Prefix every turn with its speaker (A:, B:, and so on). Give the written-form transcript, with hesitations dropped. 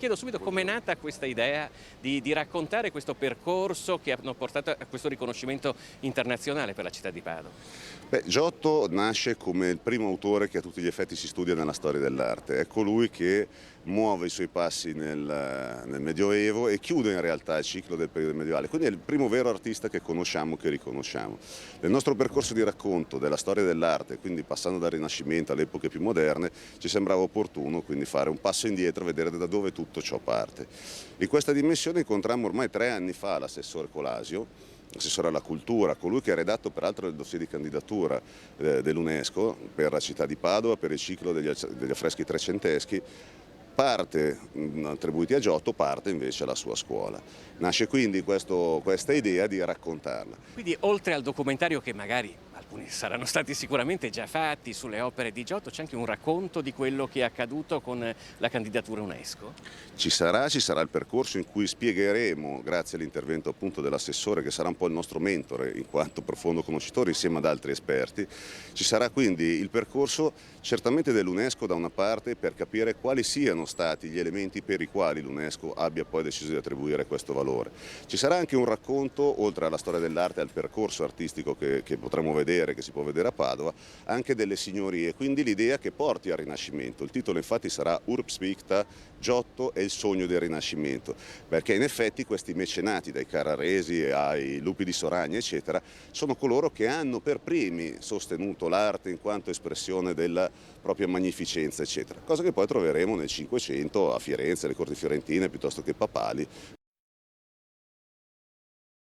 A: Chiedo subito com'è nata questa idea di raccontare questo percorso che hanno portato a questo riconoscimento internazionale per la città di Padova.
B: Beh, Giotto nasce come il primo autore che a tutti gli effetti si studia nella storia dell'arte. È colui che muove i suoi passi nel Medioevo e chiude in realtà il ciclo del periodo medievale. Quindi è il primo vero artista che conosciamo, che riconosciamo. Nel nostro percorso di racconto della storia dell'arte, quindi passando dal Rinascimento alle epoche più moderne, ci sembrava opportuno quindi fare un passo indietro, vedere da dove tutto ciò parte. In questa dimensione incontrammo ormai 3 anni fa l'assessore Colasio, assessore alla cultura, colui che ha redatto peraltro il dossier di candidatura dell'UNESCO per la città di Padova, per il ciclo degli affreschi trecenteschi, parte attribuiti a Giotto, parte invece alla sua scuola. Nasce quindi questa idea di raccontarla.
A: Quindi oltre al documentario che magari alcuni saranno stati sicuramente già fatti sulle opere di Giotto, c'è anche un racconto di quello che è accaduto con la candidatura UNESCO?
B: Ci sarà il percorso in cui spiegheremo, grazie all'intervento appunto dell'assessore che sarà un po' il nostro mentore in quanto profondo conoscitore insieme ad altri esperti, ci sarà quindi il percorso certamente dell'UNESCO da una parte per capire quali siano stati gli elementi per i quali l'UNESCO abbia poi deciso di attribuire questo valore. Ci sarà anche un racconto, oltre alla storia dell'arte e al percorso artistico che potremo vedere, che si può vedere a Padova, anche delle signorie, quindi l'idea che porti al Rinascimento. Il titolo infatti sarà Urbs Victa, Giotto e il sogno del Rinascimento, perché in effetti questi mecenati, dai Carraresi ai Lupi di Soragna eccetera, sono coloro che hanno per primi sostenuto l'arte in quanto espressione della propria magnificenza eccetera, cosa che poi troveremo nel Cinquecento a Firenze, alle corti fiorentine piuttosto che papali,